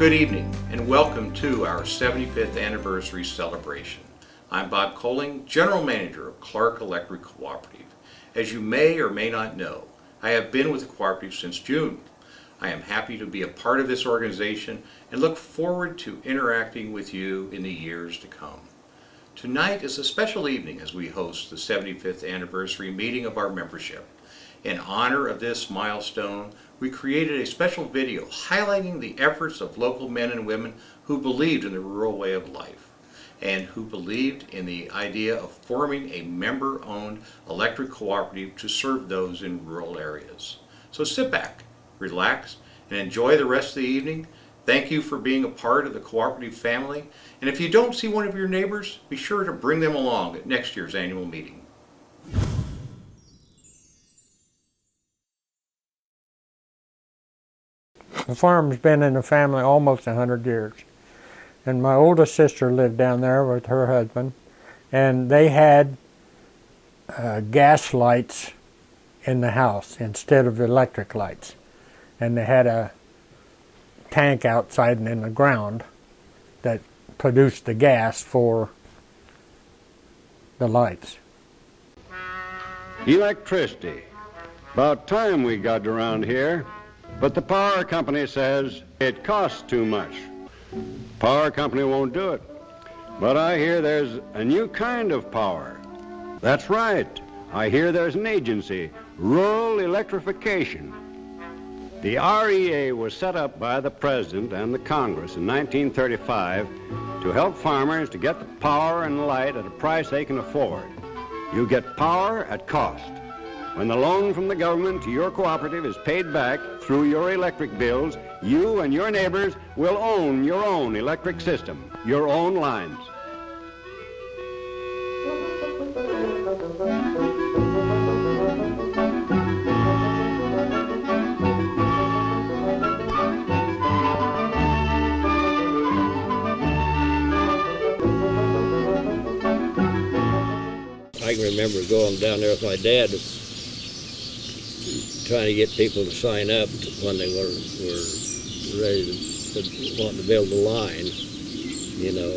Good evening and welcome to our 75th anniversary celebration. I'm Bob Colling, General Manager of Clarke Electric Cooperative. As you may or may not know, I have been with the cooperative since June. I am happy to be a part of this organization and look forward to interacting with you in the years to come. Tonight is a special evening as we host the 75th anniversary meeting of our membership. In honor of this milestone, we created a special video highlighting the efforts of local men and women who believed in the rural way of life and who believed in the idea of forming a member-owned electric cooperative to serve those in rural areas. So sit back, relax, and enjoy the rest of the evening. Thank you for being a part of the cooperative family. And if you don't see one of your neighbors, be sure to bring them along at next year's annual meeting. The farm's been in the family almost 100 years. And my oldest sister lived down there with her husband, and they had gas lights in the house instead of electric lights. And they had a tank outside and in the ground that produced the gas for the lights. Electricity. About time we got around here. But the power company says it costs too much. Power company won't do it. But I hear there's a new kind of power. That's right. I hear there's an agency, Rural Electrification. The REA was set up by the President and the Congress in 1935 to help farmers to get the power and light at a price they can afford. You get power at cost. When the loan from the government to your cooperative is paid back through your electric bills, you and your neighbors will own your own electric system, your own lines. I can remember going down there with my dad trying to get people to sign up when they were ready to want to build the line. You know,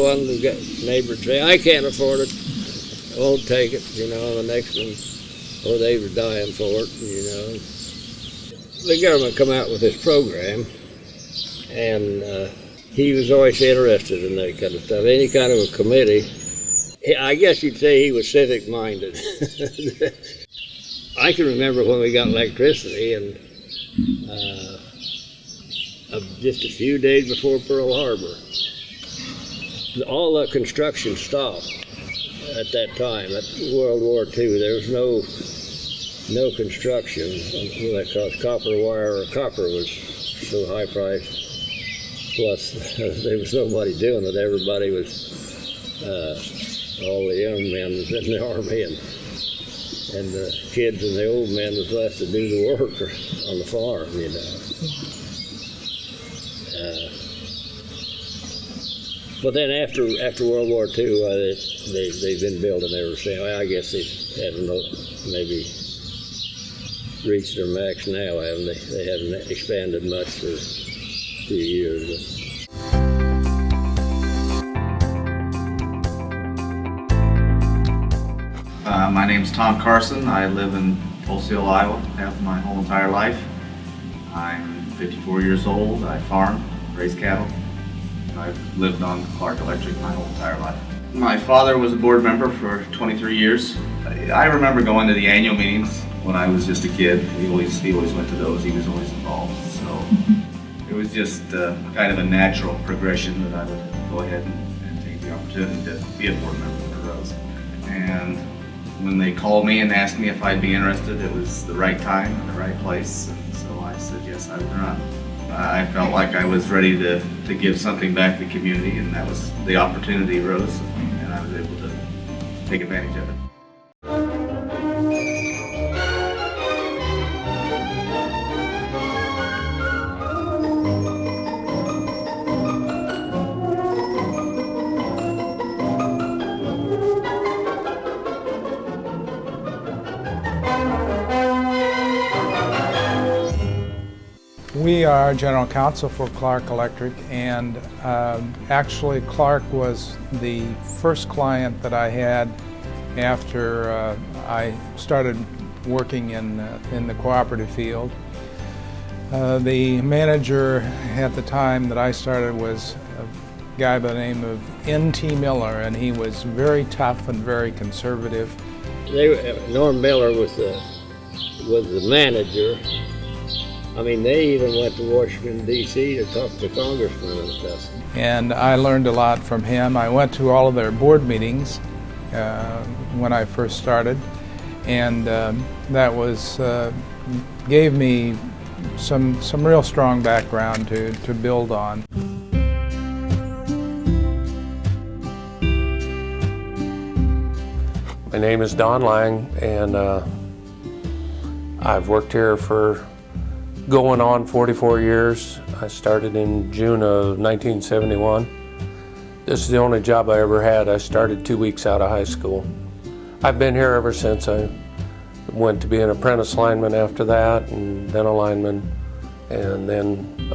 one of the neighbors say, I can't afford it, I won't take it, you know, the next one, they were dying for it, you know. The government come out with this program, and he was always interested in that kind of stuff. Any kind of a committee, I guess you'd say he was civic-minded. I can remember when we got electricity, and just a few days before Pearl Harbor, all the construction stopped at that time. At World War II, there was no construction because copper wire or copper was so high priced. Plus, there was nobody doing it. Everybody was, all the young men was in the army, and the kids and the old men was left to do the work on the farm, you know. But then after World War II, they've been building ever since. I guess they haven't maybe reached their max now, haven't they? They haven't expanded much for a few years. My name's Tom Carson. I live in Osceola, Iowa, have my whole entire life. I'm 54 years old. I farm, raise cattle. I've lived on Clarke Electric my whole entire life. My father was a board member for 23 years. I remember going to the annual meetings when I was just a kid. He always went to those. He was always involved. So it was just kind of a natural progression that I would go ahead and take the opportunity to be a board member for those. And when they called me and asked me if I'd be interested, it was the right time and the right place, and so I said yes, I would run. I felt like I was ready to give something back to the community, and that was the opportunity arose, and I was able to take advantage of it. We are general counsel for Clarke Electric, and actually Clarke was the first client that I had after I started working in the cooperative field. The manager at the time that I started was a guy by the name of N.T. Miller, and he was very tough and very conservative. Norm Miller was the manager. I mean, they even went to Washington, D.C. to talk to congressmen and stuff. And I learned a lot from him. I went to all of their board meetings when I first started, and that was gave me some real strong background to build on. My name is Don Lang, and I've worked here for going on 44 years. I started in June of 1971. This is the only job I ever had. I started 2 weeks out of high school. I've been here ever since. I went to be an apprentice lineman after that, and then a lineman, and then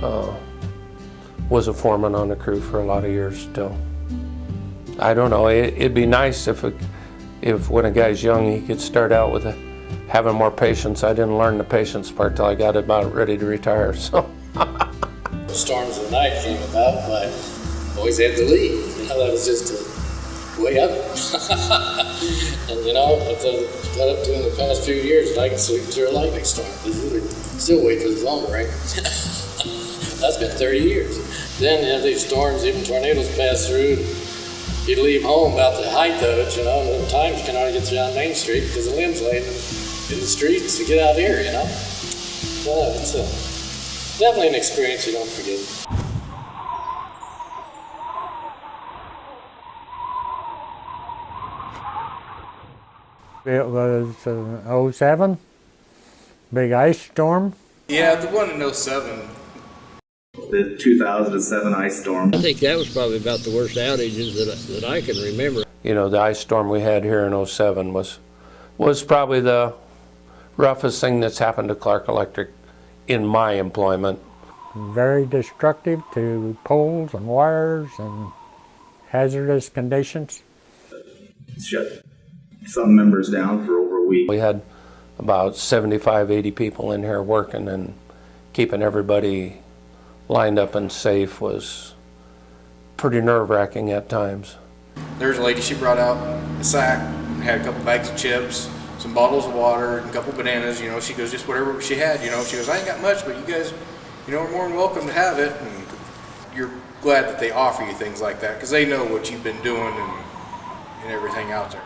was a foreman on the crew for a lot of years still. I don't know, it'd be nice if when a guy's young he could start out with having more patience. I didn't learn the patience part till I got about ready to retire. So. Storms of the night came about, but always had to leave. You know, that was just the way of it. And you know, I've got up to in the past few years, I can sleep through a lightning storm. Still wait for the phone to ring. That's been 30 years. Then you have these storms, even tornadoes pass through. You'd leave home about the height of it, you know, and at times you can only get through on Main Street because the limbs laid in the streets to get out here, you know. But it's definitely an experience you don't forget. It was 07, big ice storm. Yeah, the one in 07. The 2007 ice storm. I think that was probably about the worst outages that I can remember. You know, the ice storm we had here in 07 was probably the roughest thing that's happened to Clarke Electric in my employment. Very destructive to poles and wires and hazardous conditions. Shut some members down for over a week. We had about 75, 80 people in here working, and keeping everybody lined up and safe was pretty nerve-wracking at times. There's a lady, she brought out a sack, had a couple bags of chips, some bottles of water, a couple bananas, you know. She goes, just whatever she had, you know. She goes, I ain't got much, but you guys, you know, are more than welcome to have it. And you're glad that they offer you things like that because they know what you've been doing and everything out there.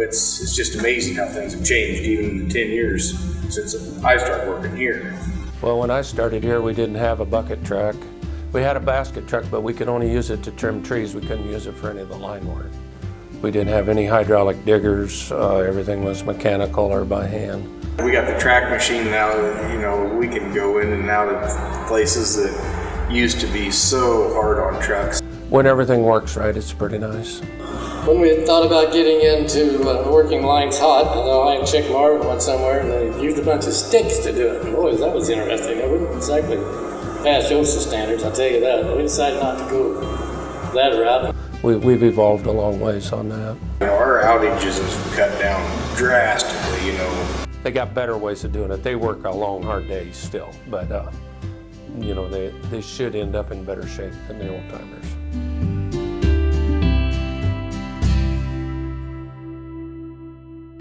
It's just amazing how things have changed even in the 10 years since I started working here. Well, when I started here, we didn't have a bucket truck. We had a basket truck, but we could only use it to trim trees. We couldn't use it for any of the line work. We didn't have any hydraulic diggers. Everything was mechanical or by hand. We got the track machine now. You know, we can go in and out of places that used to be so hard on trucks. When everything works right, it's pretty nice. When we thought about getting into working lines hot, I and Chick Marvin went somewhere and they used a bunch of sticks to do it. And boy, that was interesting. It wouldn't exactly pass OSHA standards, I'll tell you that. But we decided not to go that route. We've evolved a long ways on that. You know, our outages have cut down drastically, you know. They got better ways of doing it. They work a long, hard day still, but you know, they should end up in better shape than the old timers.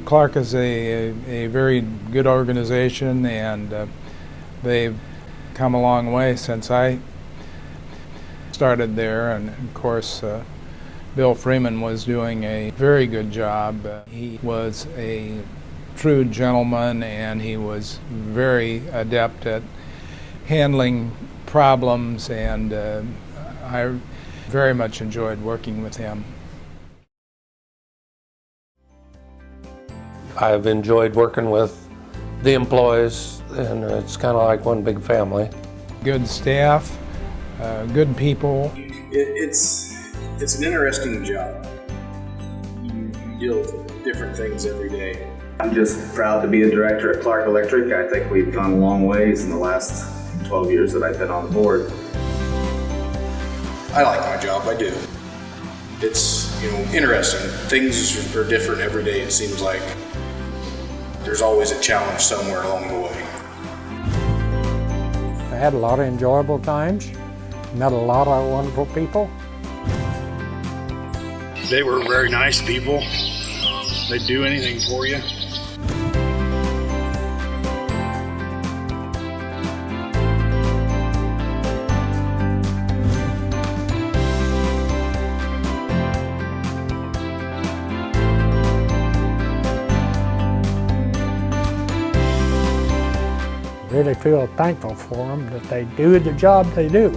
Clarke is a very good organization, and they've come a long way since I started there, and of course Bill Freeman was doing a very good job. He was a true gentleman, and he was very adept at handling problems, and I very much enjoyed working with him. I've enjoyed working with the employees, and it's kind of like one big family. Good staff, good people. It's an interesting job. You deal with different things every day. I'm just proud to be a director at Clarke Electric. I think we've gone a long ways in the last 12 years that I've been on the board. I like my job, I do. It's, interesting. Things are different every day, it seems like. There's always a challenge somewhere along the way. I had a lot of enjoyable times, met a lot of wonderful people. They were very nice people. They'd do anything for you. Really feel thankful for them that they do the job they do.